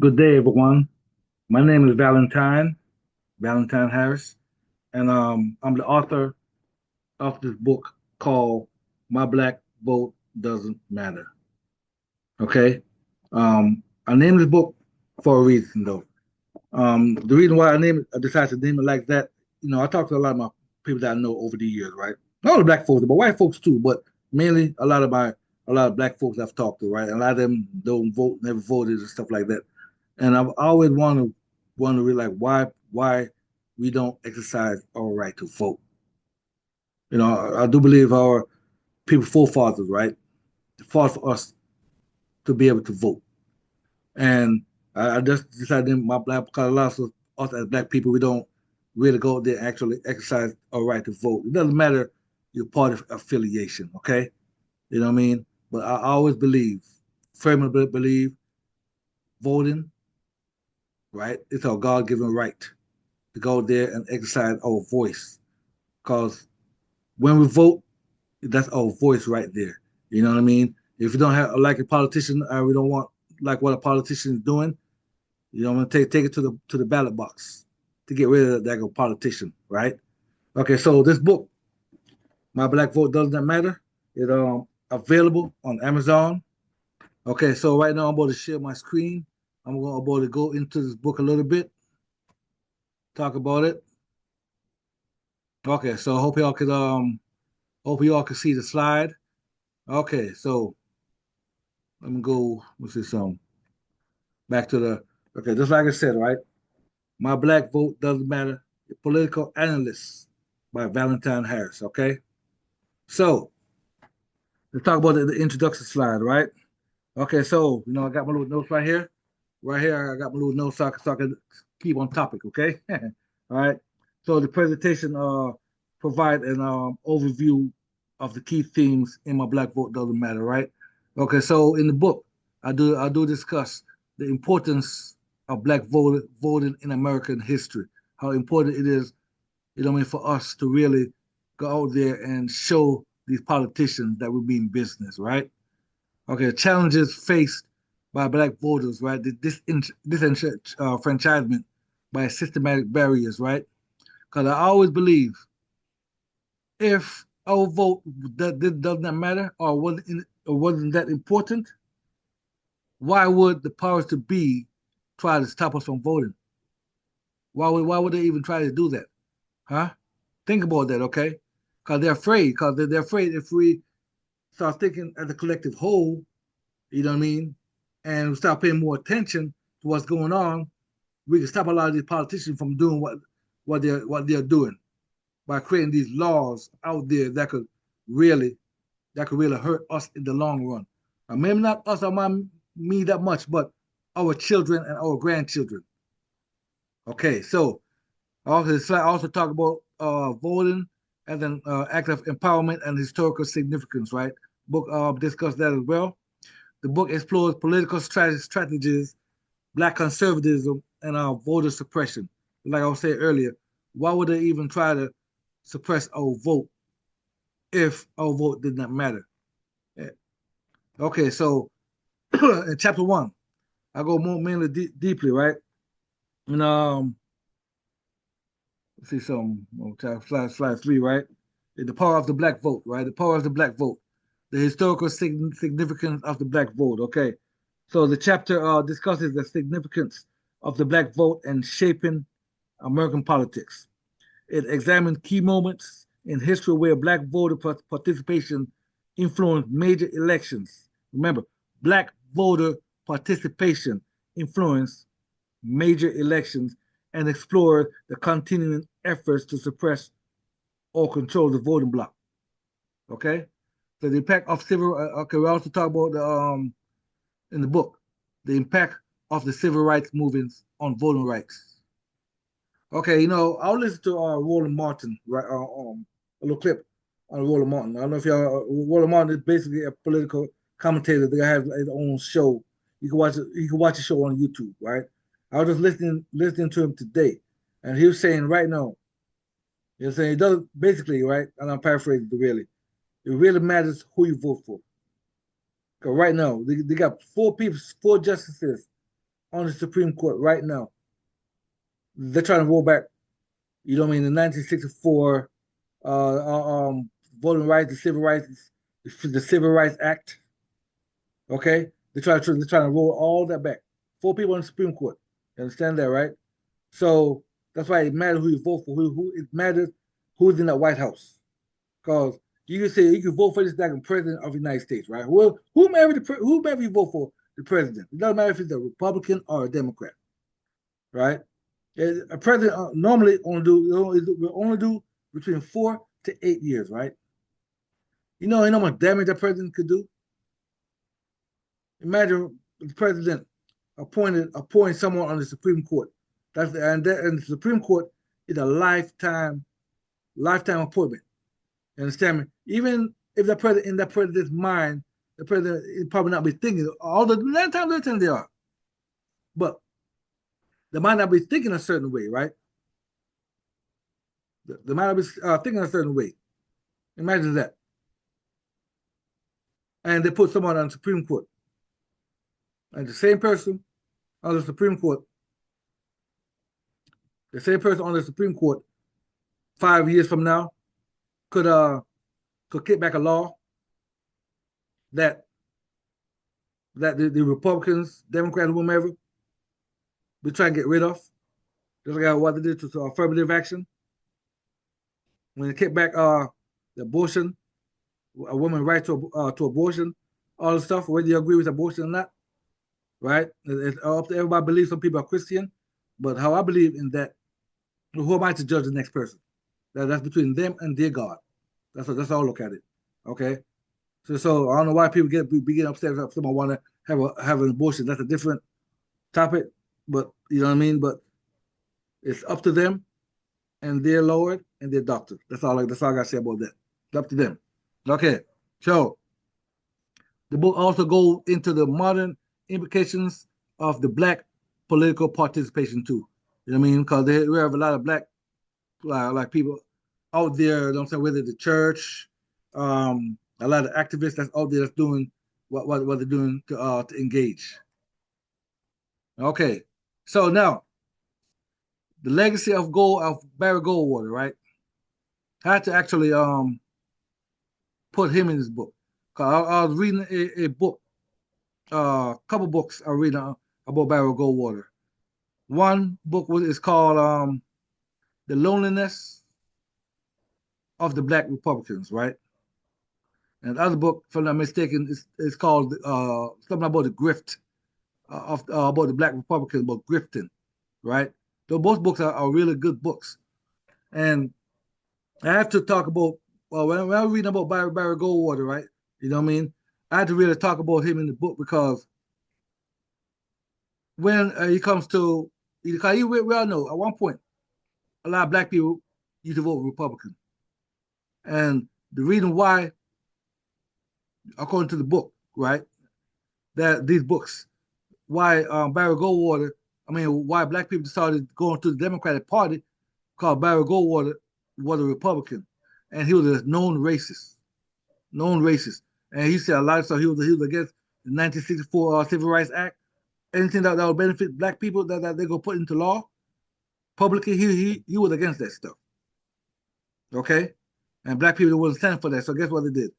Good day, everyone. My name is Valentine Harris, and I'm the author of this book called "My Black Vote Doesn't Matter." Okay, I named this book for a reason, though. The reason why I decided to name it like that, I talked to a lot of my people that I know over the years, right? Not only black folks, but white folks too, but mainly a lot of black folks I've talked to, right? And a lot of them don't vote, never voted, and stuff like that. And I've always wanted to realize why we don't exercise our right to vote. I do believe our people forefathers, right, fought for us to be able to vote. And I just decided my black because a lot of us as black people we don't really go there and actually exercise our right to vote. It doesn't matter your party affiliation, okay? You know what I mean? But I always firmly believe, voting, right? It's our God-given right to go there and exercise our voice. Because when we vote, that's our voice right there. You know what I mean? If you don't have like a politician, we don't want like what a politician is doing. I'm gonna take it to the ballot box to get rid of that politician, right? Okay, so this book, My Black Vote Doesn't Matter, it's available on Amazon. Okay, so right now I'm about to share my screen. I'm about to go into this book a little bit, talk about it. Okay, so hope y'all can see the slide. Okay, so let me go. Let's see some back to the. Okay, just like I said, right? My Black Vote Doesn't Matter. A Political Analyst by Valentine Harris. Okay, so let's talk about the introduction slide, right? Okay, so I got my little notes right here. Right here, I got my little notes so I can keep on topic. Okay, all right. So the presentation provide an overview of the key themes in my Black Vote Doesn't Matter, right? Okay, so in the book, I do discuss the importance of voting in American history, how important it is, for us to really go out there and show these politicians that we mean business, right? Okay, challenges faced by black voters, right? Disenfranchisement by systematic barriers, right? Because I always believe if our vote does not matter or wasn't that important, why would the powers to be try to stop us from voting? Why would they even try to do that? Huh? Think about that, okay? Because they're afraid. Because they're afraid if we start thinking as a collective whole, you know what I mean, and we start paying more attention to what's going on, we can stop a lot of these politicians from doing what they're doing by creating these laws out there that could really hurt us in the long run. Maybe not us or me that much, but our children and our grandchildren. Okay, so I also talk about voting as an act of empowerment and historical significance, right? Book discuss that as well. The book explores political strategies, black conservatism, and voter suppression. Like I was saying earlier, why would they even try to suppress our vote if our vote did not matter? Yeah. Okay, so in chapter one, I go more mainly deeply, right? And let's see some slide three, right? The power of the black vote, right? The power of the black vote, the historical significance of the black vote. Okay, so the chapter discusses the significance of the black vote and shaping American politics. It examines key moments in history where black voter participation influenced major elections. Remember, black voter participation influenced major elections and explored the continuing efforts to suppress or control the voting bloc. Okay, so the impact of civil. Okay, we also talk about in the book the impact of the civil rights movements on voting rights. Okay, I'll listen to Roland Martin, right? A little clip on Roland Martin. I don't know if y'all. Roland Martin is basically a political commentator that has his own show. You can watch it. You can watch the show on YouTube, right? I was just listening to him today, and he was saying right now, he's saying it doesn't basically right, and I'm paraphrasing really. It really matters who you vote for. Because right now they got four justices on the Supreme Court right now. They're trying to roll back, you know what I mean, the 1964 voting rights, the Civil Rights Act. Okay, they're trying to roll all that back. Four people on the Supreme Court. You understand that, right? So that's why it matters who you vote for. It matters who's in that White House. Because you can say you can vote for this guy president of the United States, right? Well, whomever you vote for, the president. It doesn't matter if it's a Republican or a Democrat, right? A president normally will only do between 4 to 8 years, right? You know how much damage a president could do. Imagine the president appointing someone on the Supreme Court. And the Supreme Court is a lifetime appointment. You understand me? Even if the president in that president's mind, the president is probably not be thinking all the 9 times they are, but they might not be thinking a certain way, right? They might not be thinking a certain way. Imagine that. And they put someone on the Supreme Court, and the same person on the Supreme Court, the same person on the Supreme Court, 5 years from now, could kick back a law that the Republicans, Democrats, whomever, be trying to get rid of. Just like what they did to affirmative action. When they kick back the abortion, a woman's right to abortion, all the stuff, whether you agree with abortion or not, right? It's up to everybody. Believes some people are Christian, but how I believe in that, who am I to judge the next person? That's between them and their God. That's how I look at it. Okay. So I don't know why people begin upset if someone want to have an abortion. That's a different topic, but you know what I mean. But it's up to them and their Lord and their doctor. That's all I gotta say about that. It's up to them. Okay. So the book also goes into the modern implications of the black political participation too. You know what I mean? Because we have a lot of black like people out there, you know what I'm saying, whether the church, a lot of activists that's out there that's doing what they're doing to engage. Okay, so now the legacy of Barry Goldwater, right? I had to actually put him in this book. Cause I was reading a book, a couple books I read about Barry Goldwater. One book is called "The Loneliness of the Black Republicans," right? And the other book, if I'm not mistaken, is called something about the grift about the Black Republicans, about grifting, right? So both books are really good books. And I have to talk about, well, when I'm reading about Barry Goldwater, right? You know what I mean? I had to really talk about him in the book because when he comes to, because we all know at one point, a lot of black people used to vote Republican. And the reason why, according to the book, right, that these books, why Barry Goldwater, why black people started going to the Democratic Party, because Barry Goldwater was a Republican, and he was a known racist, and he said a lot of stuff. He was against the 1964 Civil Rights Act, anything that would benefit black people that they go put into law publicly. He was against that stuff. Okay, and black people wasn't standing for that. So guess what they did?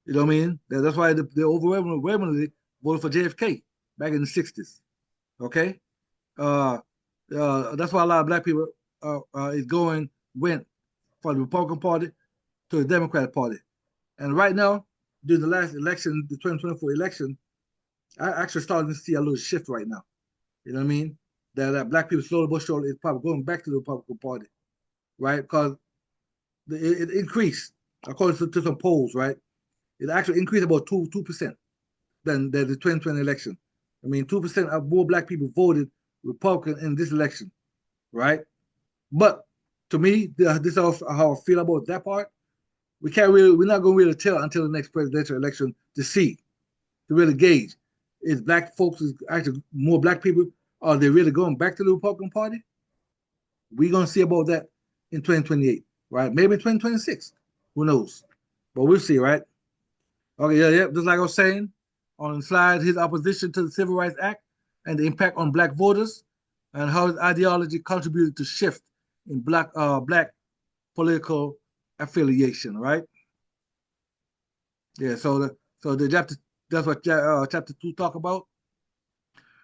You know what I mean? That's why they overwhelmingly voted for JFK back in the 60s. Okay? That's why a lot of black people went from the Republican Party to the Democratic Party. And right now, during the last election, the 2024 election, I actually starting to see a little shift right now. You know what I mean? That black people slowly but surely is probably going back to the Republican Party, right? Because it increased, according to some polls, right? It actually increased about 2% than the 2020 election. 2% of more black people voted Republican in this election, right? But to me, this is how I feel about that part. We're not going to really tell until the next presidential election to see, to really gauge. Is black folks, is actually more black people, are they really going back to the Republican Party? We're going to see about that in 2028, right? Maybe 2026. Who knows? But we'll see, right? Okay, yeah. Just like I was saying on the slide, his opposition to the Civil Rights Act, and the impact on black voters, and how his ideology contributed to shift in black political affiliation. Right? Yeah. So the chapter that's what chapter 2 talk about.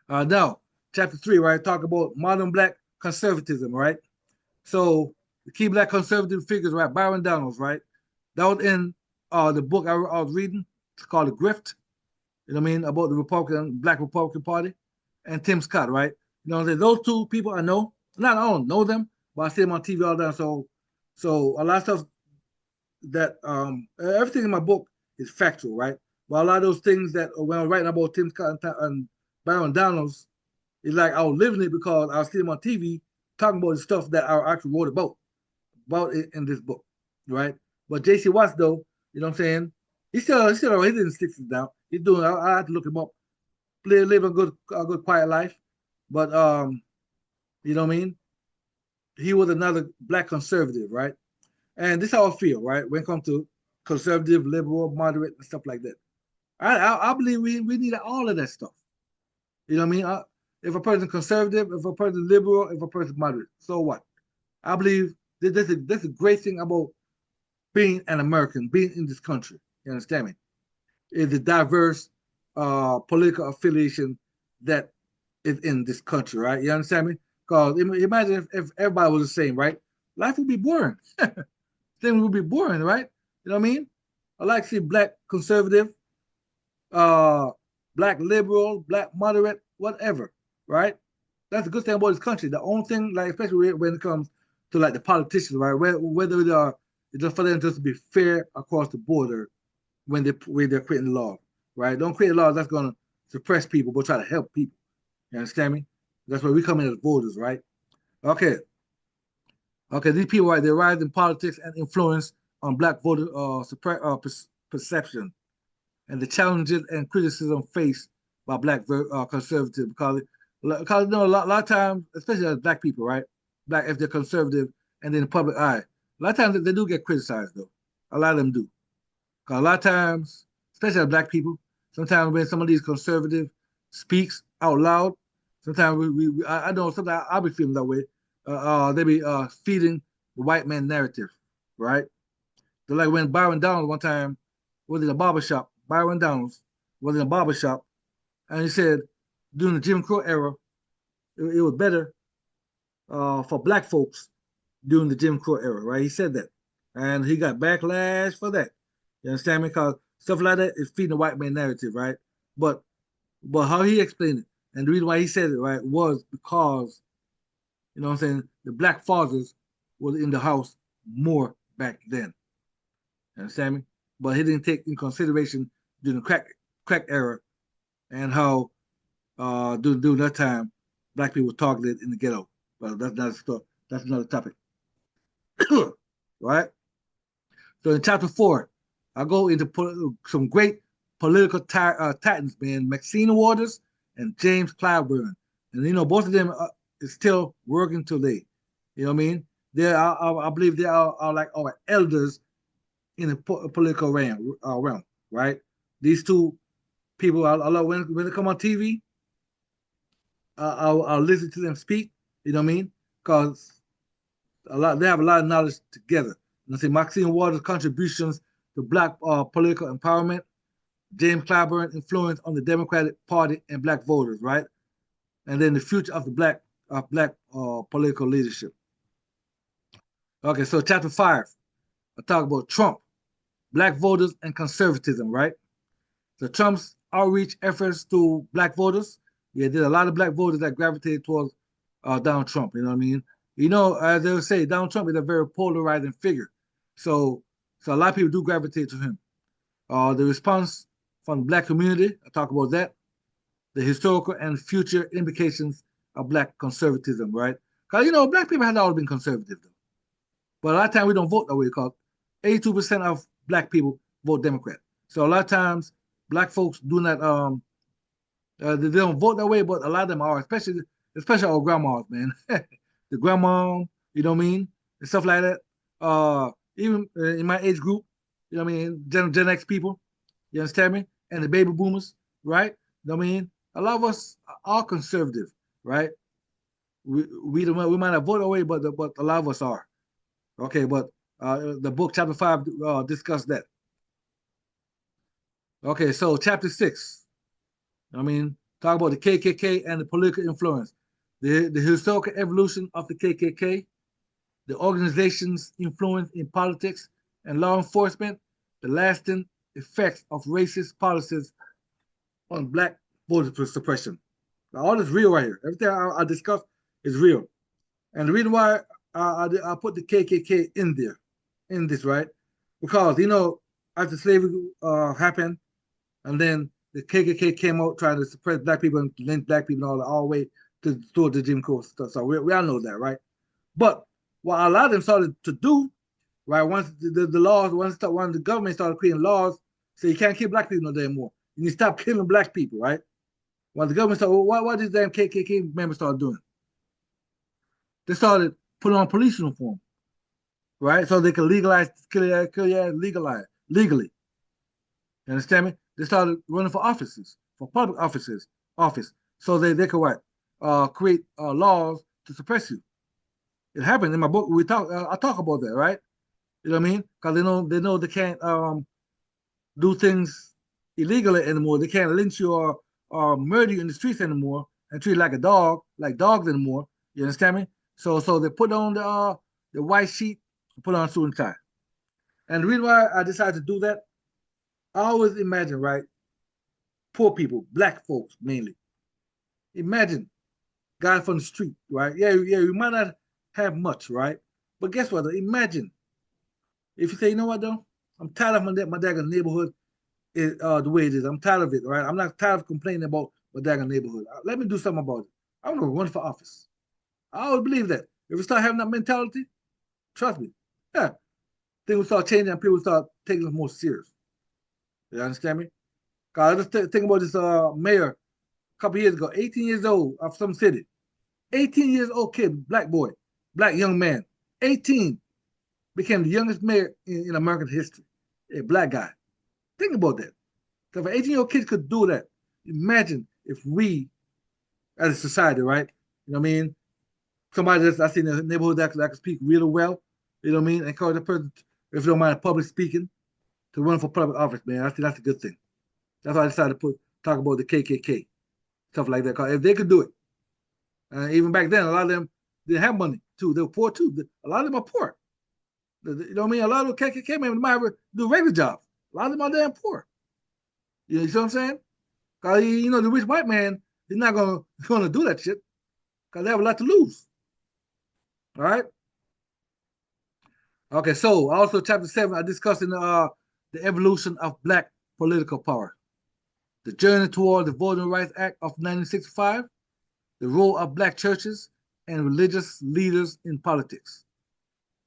Now chapter 3, right, talk about modern black conservatism. Right? So the key black conservative figures, right? Byron Donalds, right? That was in the book I was reading. It's called The Grift. You know what I mean? About the Black Republican Party, and Tim Scott, right? You know what I'm saying? Those two people I know. Not I don't know them, but I see them on TV all the time. So a lot of stuff that everything in my book is factual, right? But a lot of those things that when I was writing about Tim Scott and Byron Donalds, it's like I was living it because I was seeing them on TV talking about the stuff that I actually wrote about it in this book, right? But J.C. Watts, though, you know what I'm saying? He didn't stick it down. He's doing. I have to look him up. Live a good quiet life, but you know what I mean? He was another black conservative, right? And this is how I feel, right? When it comes to conservative, liberal, moderate, and stuff like that. I believe we need all of that stuff. You know what I mean? If a person conservative, if a person liberal, if a person moderate, so what? I believe that's a great thing about being an American, being in this country. You understand me? Is the diverse political affiliation that is in this country, right? You understand me? Because imagine if everybody was the same, right? Life would be boring. Things would be boring, right? You know what I mean? I like to see black conservative, uh, black liberal, black moderate, whatever, right? That's the good thing about this country. The only thing, like especially when it comes to like the politicians, right? Whether they are it's just for them just to be fair across the border when they're creating laws, right? Don't create laws that's gonna suppress people, but try to help people. You understand me? That's where we come in as voters, right? Okay, okay. These people, right? They rise in politics and influence on black voter perception and the challenges and criticism faced by black conservatives because you know a lot of times, especially as black people, right? Black if they're conservative and in the public eye, a lot of times they do get criticized though. A lot of them do. Because a lot of times, especially as black people, sometimes when some of these conservative speaks out loud, sometimes I know sometimes I'll be feeling that way. They be feeding the white man narrative, right? So like when Byron Donalds one time was in a barber shop, Byron Donalds was in a barber shop, and he said during the Jim Crow era, it was better for black folks during the Jim Crow era, right? He said that, and he got backlash for that. You understand me? Because stuff like that is feeding the white man narrative, right? But how he explained it, and the reason why he said it, right, was because you know what I'm saying the black fathers was in the house more back then. You understand me? But he didn't take in consideration during the crack era and how during that time black people were targeted in the ghetto. But that's not stuff. That's another topic, right? So in chapter 4, I go into some great political titans, man, Maxine Waters and James Clyburn, and you know both of them is still working today. You know what I mean? I believe they are like our elders in the political realm, right? These two people, I love when they come on TV, I'll listen to them speak. You know what I mean? Because they have a lot of knowledge together. And I say Maxine Waters' contributions to black political empowerment, James Clyburn influence on the Democratic Party and black voters, right? And then the future of the black political leadership. Okay, so chapter 5, I talk about Trump, black voters and conservatism, right? So Trump's outreach efforts to black voters, yeah, there's a lot of black voters that gravitate towards Donald Trump. You know what I mean? You know, as they would say, Donald Trump is a very polarizing figure. So a lot of people do gravitate to him. The response from the black community, I talk about that. The historical and future implications of black conservatism, right? Because you know, black people have always been conservative, though. But a lot of times we don't vote that way because 82% of black people vote Democrat. So a lot of times black folks do not they don't vote that way, but a lot of them are, especially our grandmas, man. The grandma, you know what I mean, and stuff like that. Even in my age group, you know what I mean, Gen X people, you understand me, and the baby boomers, right? You know what I mean. A lot of us are conservative, right? We might have voted away, but a lot of us are. Okay, but the book chapter 5 discussed that. Okay, so chapter 6. I mean, talk about the KKK and the political influence, the historical evolution of the KKK, the organization's influence in politics and law enforcement, the lasting effects of racist policies on black voter suppression. Now, all this real right here. Everything I discussed is real. And the reason why I put the KKK in there, in this, right? Because, after slavery happened, and then the KKK came out trying to suppress black people and lynch black people all the way to toward the Jim Crow stuff. So we all know that, right? But what a lot of them started to do, right, once the laws, once the government started creating laws, so you can't kill black people no anymore. You need to stop killing black people, right? When the government started, what these damn KKK members started doing? They started putting on police uniform, right? So they could legalize, legalize, legally. You understand me? They started running for offices, for public office, so they could what? Create laws to suppress you. It happened in my book. I talk about that, right? You know what I mean? Because they know they can't do things illegally anymore. They can't lynch you or murder you in the streets anymore and treat you like a dog, like dogs anymore. You understand me? So they put on the white sheet, put on a suit and tie. And the reason why I decided to do that, I always imagine, right? Poor people, black folks mainly. Imagine guy from the street, right? Yeah, you might not have much, right? But guess what? Imagine if you say, you know what, though? I'm tired of my daggone neighborhood the way it is. I'm tired of it, right? I'm not tired of complaining about my daggone neighborhood. Let me do something about it. I'm going to run for office. I always believe that. If we start having that mentality, trust me, yeah, things will start changing and people will start taking it more serious. You understand me? Cause I just think about this mayor a couple years ago, 18 years old of some city. 18 years old kid, black boy, black young man, 18, became the youngest mayor in American history. A black guy. Think about that. So if an 18-year-old kid could do that, imagine if we, as a society, right? You know what I mean? Somebody that's I see in the neighborhood that can speak really well, you know what I mean? Encourage a person, if you don't mind public speaking, to run for public office, man. I think that's a good thing. That's why I decided to talk about the KKK, stuff like that. Because if they could do it, even back then, a lot of them didn't have money too. They were poor too. A lot of them are poor. You know what I mean? A lot of the KKK members might have do regular jobs. A lot of them are damn poor. You know what I'm saying? Because the rich white man, he's not gonna do that shit because they have a lot to lose. All right. Okay. So also chapter 7, I discussed in the evolution of black political power, the journey toward the Voting Rights Act of 1965, the role of black churches and religious leaders in politics,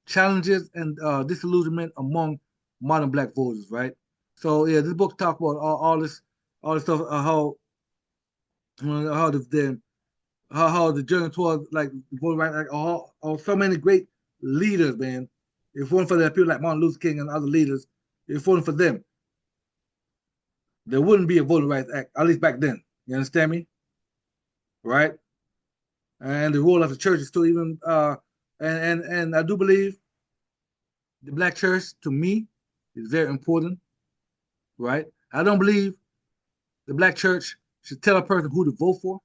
challenges and disillusionment among modern black voters. Right. So yeah, this book talks about all this stuff, how the journey towards like voting rights, like all so many great leaders, man. If it wasn't for the people like Martin Luther King and other leaders, if it wasn't for them, there wouldn't be a voting rights act, at least back then. You understand me? Right? And the role of the church is still even and I do believe the black church to me is very important, right? I don't believe the black church should tell a person who to vote for.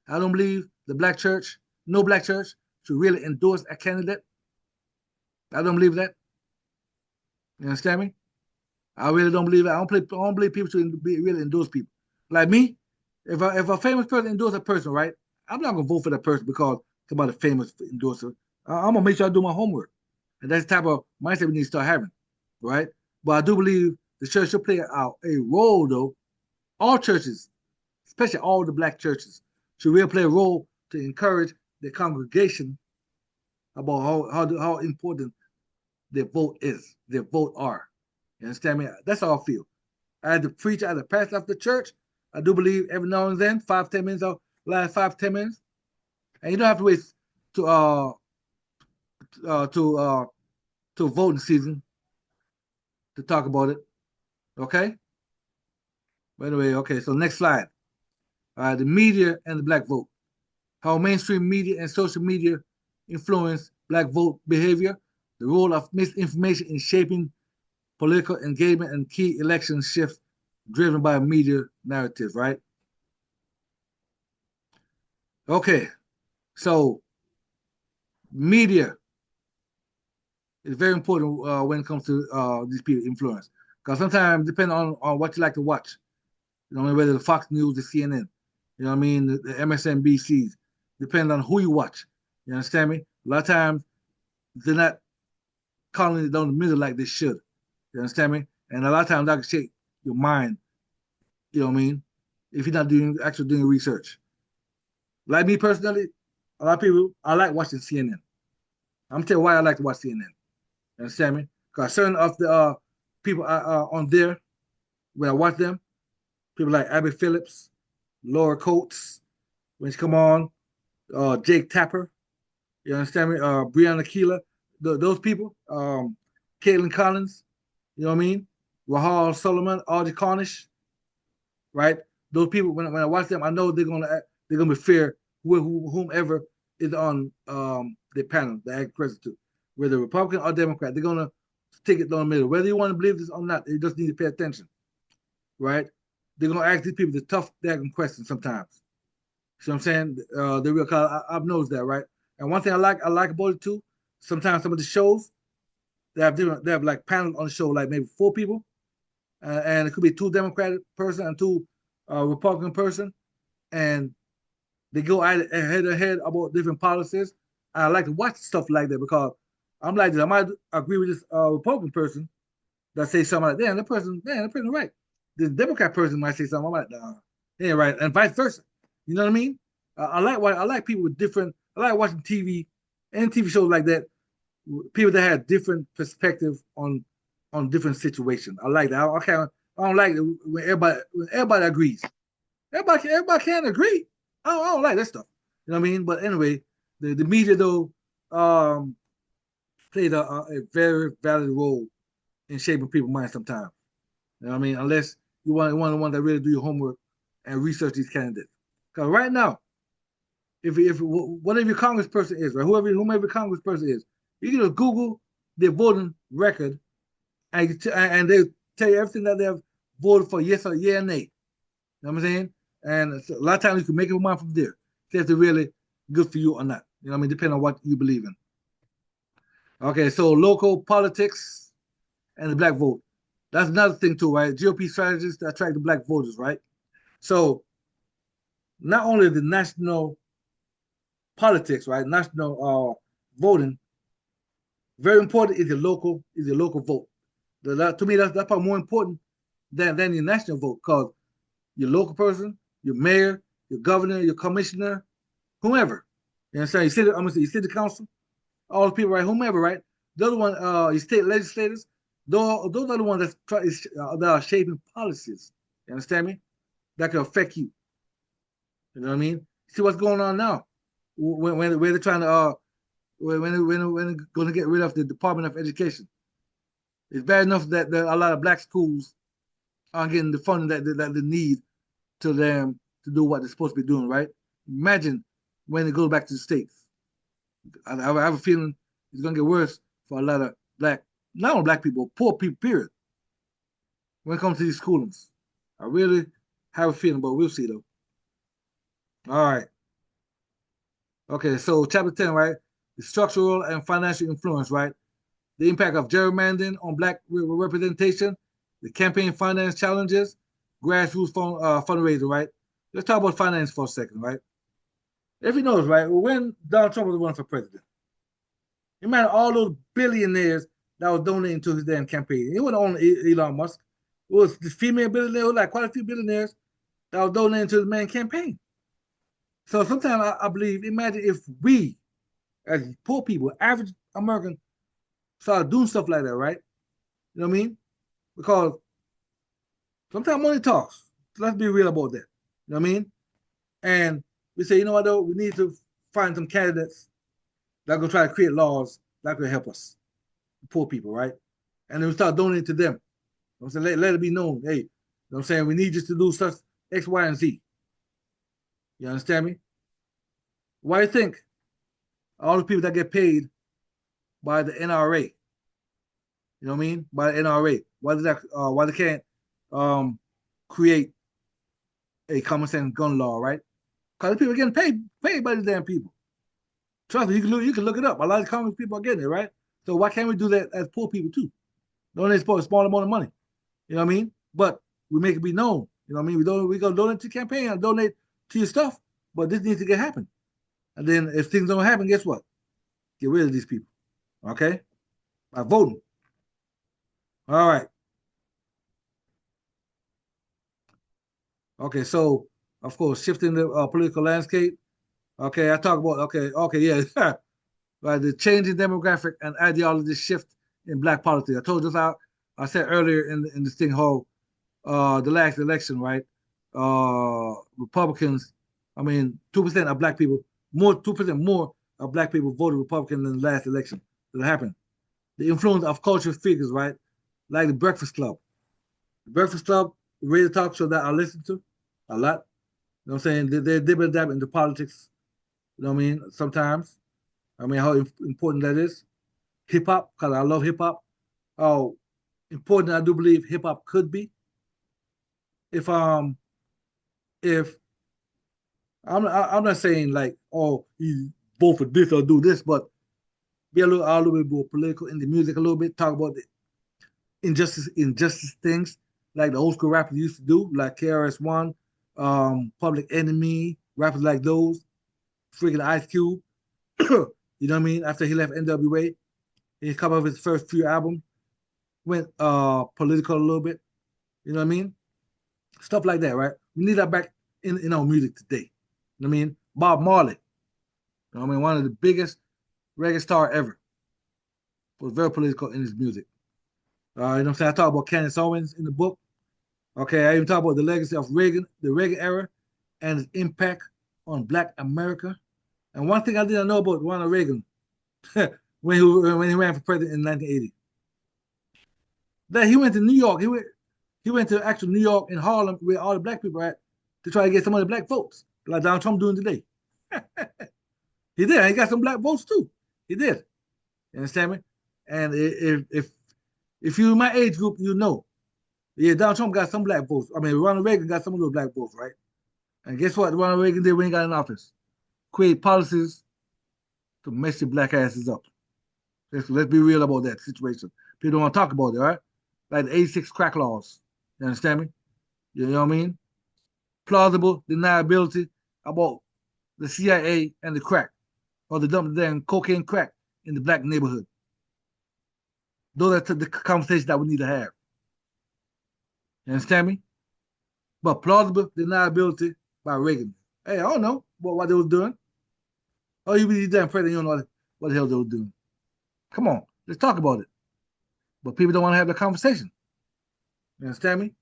I don't believe the black church, no black church, should really endorse a candidate. I don't believe that. You understand me? I really don't believe that. I don't believe people should really endorse people. Like me, if a famous person endorse a person, right? I'm not gonna vote for that person because somebody famous endorser. I'm gonna make sure I do my homework, and that's the type of mindset we need to start having, right? But I do believe the church should play a role, though. All churches, especially all the black churches, should really play a role to encourage the congregation about how important their vote is, their vote are. You understand me? That's how I feel. As the preacher, as a pastor of the church, I do believe every now and then, 5, 10 minutes, or last 5, 10 minutes, and you don't have to wait to uh uh to uh to voting season to talk about it. Okay. But anyway, okay. So next slide. The media and the black vote. How mainstream media and social media influence black vote behavior. The role of misinformation in shaping political engagement and key election shifts driven by media narratives, right? Okay, so media is very important when it comes to these people influence. Because sometimes, depending on what you like to watch, you know, whether the Fox News, the CNN, you know what I mean, the MSNBCs, depending on who you watch. You understand me? A lot of times, they're not calling it down the middle like they should. You understand me? And a lot of times, that can shape your mind, you know what I mean, if you're not actually doing research. Like me personally, a lot of people, I like watching CNN. I'm telling you why I like to watch CNN. You understand me? Because certain of the people on there, when I watch them, people like Abby Phillips, Laura Coates, when she come on, Jake Tapper, you understand me? Breonna Keeler, those people, Caitlin Collins, you know what I mean? Rahal Solomon, Audrey Cornish, right? Those people, when I watch them, I know they're gonna be fair with whomever is on the panel, the act president to, whether Republican or Democrat, they're gonna stick it down the middle. Whether you want to believe this or not, you just need to pay attention, right? They're gonna ask these people the tough dagging questions sometimes. See what I'm saying? The real I've noticed that, right? And one thing I like about it too. Sometimes some of the shows they have like panels on the show, like maybe four people, and it could be two Democratic person and two Republican person, and they go at head to head about different policies. I like to watch stuff like that because I'm like, I might agree with this Republican person that say something like, that person right. The Democrat person might say something, I'm like, nah, yeah, right, and vice versa. You know what I mean? I like people with different. I like watching TV and TV shows like that. People that have different perspective on different situations. I like that. I don't like it when everybody agrees. Everybody can't agree. I don't like that stuff. You know what I mean? But anyway, the media though um, plays a very valid role in shaping people's minds sometimes. You know what I mean? Unless you want the one that really do your homework and research these candidates. Because right now, if whatever your congressperson is, right, whomever your congressperson is, you can just Google their voting record and they tell you everything that they've voted for, yes or yeah or nay. You know what I'm saying? And a lot of times you can make your mind from there. See if they're really good for you or not. You know what I mean? Depending on what you believe in. Okay, so local politics and the black vote. That's another thing too, right? GOP strategies to attract the black voters, right? So not only the national politics, right? National voting, very important is the local vote. To me, that's probably more important than the national vote because your local person, your mayor, your governor, your commissioner, whomever. You know what I'm saying? I'm gonna say your city council, all the people, right? Whomever, right? The other one, your state legislators, those are the ones that are shaping policies. You understand me? That can affect you. You know what I mean? See what's going on now when they're trying to when they're going to get rid of the Department of Education. It's bad enough that a lot of black schools aren't getting the funding that they need to them to do what they're supposed to be doing, right? Imagine when it goes back to the states. I have a feeling it's gonna get worse for a lot of not only black people, poor people, period. When it comes to these schoolings, I really have a feeling, but we'll see though. All right, okay. So chapter 10, right? The structural and financial influence, right? The impact of gerrymandering on black representation, the campaign finance challenges, grassroots fundraising, right? Let's talk about finance for a second, right? If you notice, right, when Donald Trump was running for president, imagine all those billionaires that was donating to his damn campaign. It wasn't only Elon Musk. It was the female billionaires, like quite a few billionaires that was donating to his man campaign. So sometimes I believe, imagine if we, as poor people, average American, started doing stuff like that, right? You know what I mean? Because sometimes money talks. So let's be real about that. You know what I mean? And we say, you know what, though? We need to find some candidates that are going to try to create laws that could help us, poor people, right? And then we start donating to them. You know what I'm saying? Let it be known, hey, you know what I'm saying? We need you to do such X, Y, and Z. You understand me? Why do you think all the people that get paid by the NRA, you know what I mean? By the NRA, why they can't um create a common sense gun law, right? Because the people are getting paid by the damn people. Trust me, you can look it up. A lot of common people are getting it, right? So why can't we do that as poor people too? Donate a small amount of money. You know what I mean? But we make it be known. You know what I mean? We go donate to the campaign and donate to your stuff. But this needs to get happen. And then if things don't happen, guess what? Get rid of these people. Okay? By voting. All right. Okay, so of course, shifting the political landscape. Okay, I talk about okay, yeah, right. The changing demographic and ideology shift in black politics. I told you I said earlier in this thing how the last election, right? Republicans, I mean, 2% of black people, more 2% more of black people voted Republican in the last election that happened. The influence of cultural figures, right? Like the Breakfast Club. The Breakfast Club, radio talk show that I listen to a lot. You know what I'm saying? They dib and dab into politics. You know what I mean? Sometimes. I mean, how important that is. Hip hop, because I love hip hop. How important I do believe hip hop could be if if I'm not saying like, oh, you vote for this or do this, but be a little bit more political in the music a little bit, talk about the injustice things like the old school rappers used to do, like KRS-One, Public Enemy, rappers like those, freaking Ice Cube. You know what I mean? After he left NWA, he come up with his first few albums, went political a little bit. You know what I mean? Stuff like that, right? We need that back in our music today. You know what I mean? Bob Marley, you know what I mean? One of the biggest reggae star ever. Was very political in his music. You know what I'm saying? I talk about Candace Owens in the book. Okay, I even talk about the legacy of Reagan, the Reagan era, and its impact on Black America. And one thing I didn't know about Ronald Reagan when he ran for president in 1980, that he went to New York. He went to actual New York in Harlem where all the black people are at to try to get some of the black votes, like Donald Trump doing today. He did. He got some black votes too. He did. You understand me? And if you're in my age group, you know. Yeah, Donald Trump got some black votes. I mean, Ronald Reagan got some of those black votes, right? And guess what? Ronald Reagan did when he got in office? Create policies to mess your black asses up. Let's be real about that situation. People don't want to talk about it, all right? Like the 86 crack laws. You understand me? You know what I mean? Plausible deniability about the CIA and the crack, or the dump damn cocaine crack in the black neighborhood. Those are the conversations that we need to have. You understand me? But plausible deniability by Reagan. Hey, I don't know what they was doing. Oh, you be damn president, you don't know what the hell they were doing. Come on, let's talk about it. But people don't want to have the conversation. You understand me?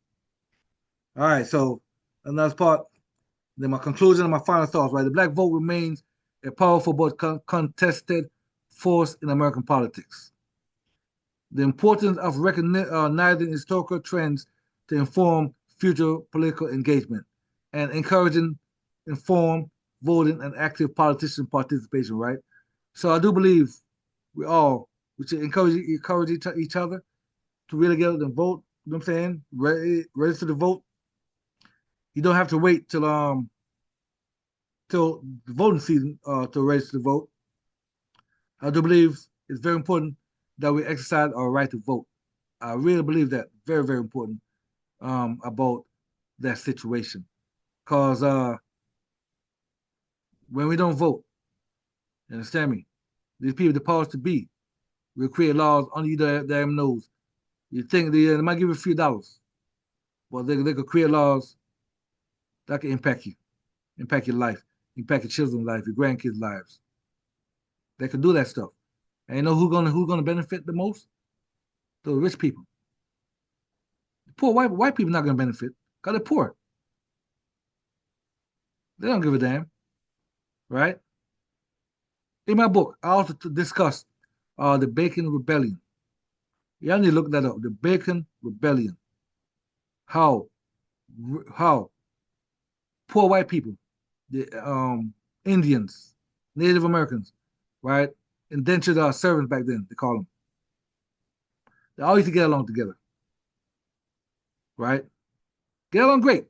All right, so another part, then my conclusion and my final thoughts, right? The black vote remains a powerful but contested force in American politics. The importance of recognizing historical trends to inform future political engagement and encouraging informed voting and active politician participation, right? So I do believe we should encourage each other to really get out and vote. You know what I'm saying? Register to vote. You don't have to wait till the voting season to register to vote. I do believe it's very important that we exercise our right to vote. I really believe that very, very important about that situation. Because when we don't vote, you understand me? These people, the powers to be, will create laws under your damn nose. You think they might give you a few dollars, but they could create laws that can impact your life, impact your children's life, your grandkids' lives. They could do that stuff. And you know who's gonna benefit the most? The rich people. The poor white people not gonna benefit because they're poor. They don't give a damn, right? In my book, I also discussed the Bacon Rebellion. You need to look that up. The Bacon Rebellion. How how poor white people the Indians, Native Americans, right? Indentured servants back then, they call them. They all used to get along together, right? Get along great.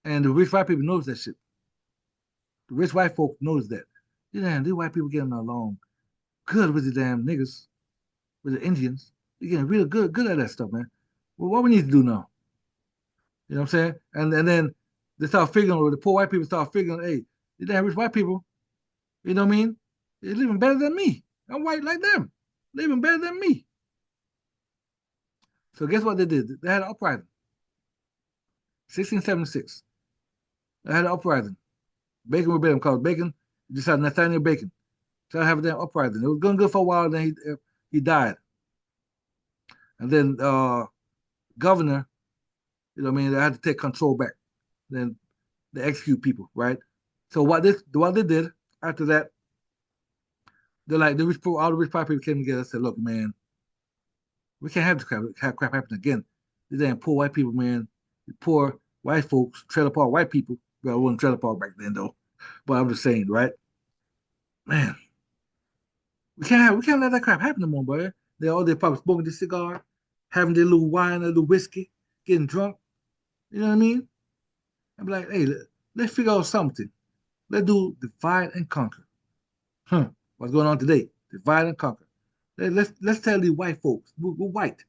And the rich white people knows that shit. The rich white folk knows that. Damn, these white people getting along good with the damn niggas, with the Indians. They're getting real good at that stuff, man. Well, what we need to do now? You know what I'm saying? And then they start figuring, or the poor white people start figuring, hey, these damn rich white people, you know what I mean? They're living better than me. I'm white like them. Living better than me. So guess what they did? They had an uprising. 1676. They had an uprising. Bacon rebellion called Bacon. Decided Nathaniel Bacon. Tried to have a damn uprising. It was going good for a while, then he died. And then governor, you know what I mean, they had to take control back. Then they execute people, right? So what they did after that, they're like all the rich people came together and said, look, man, we can't have crap happen again. These damn poor white people, man. The poor white folks trailer park white people. Well, it wasn't trailer park back then though. But I'm just saying, right? Man, we can't let that crap happen no more, boy. They're probably smoking their cigar, having their little wine, their little whiskey, getting drunk. You know what I mean? I'm like, hey, let's figure out something. Let's do divide and conquer. Huh? What's going on today? Divide and conquer. Let's tell these white folks we're white.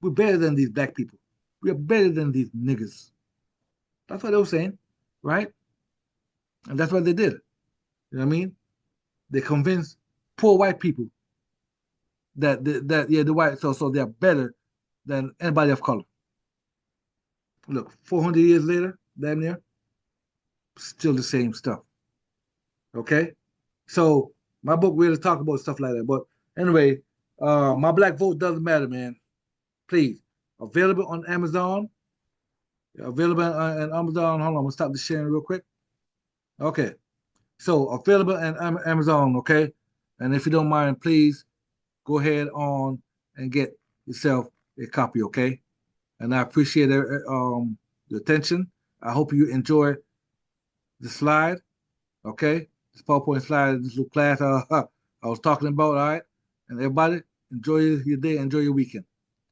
We're better than these black people. We are better than these niggas. That's what they were saying, right? And that's what they did. You know what I mean? They convinced poor white people that yeah, the white so they're better than anybody of color. Look, 400 years later, damn near, still the same stuff. Okay, so my book really talk about stuff like that. But anyway, my black vote doesn't matter, man. Please, available on Amazon. Available on Amazon. Hold on, I'm gonna stop the sharing real quick. Okay, so available on Amazon. Okay, and if you don't mind, please go ahead on and get yourself a copy. Okay, and I appreciate the attention. I hope you enjoy the slide. Okay, this PowerPoint slide, this little class I was talking about. All right, and everybody enjoy your day, enjoy your weekend.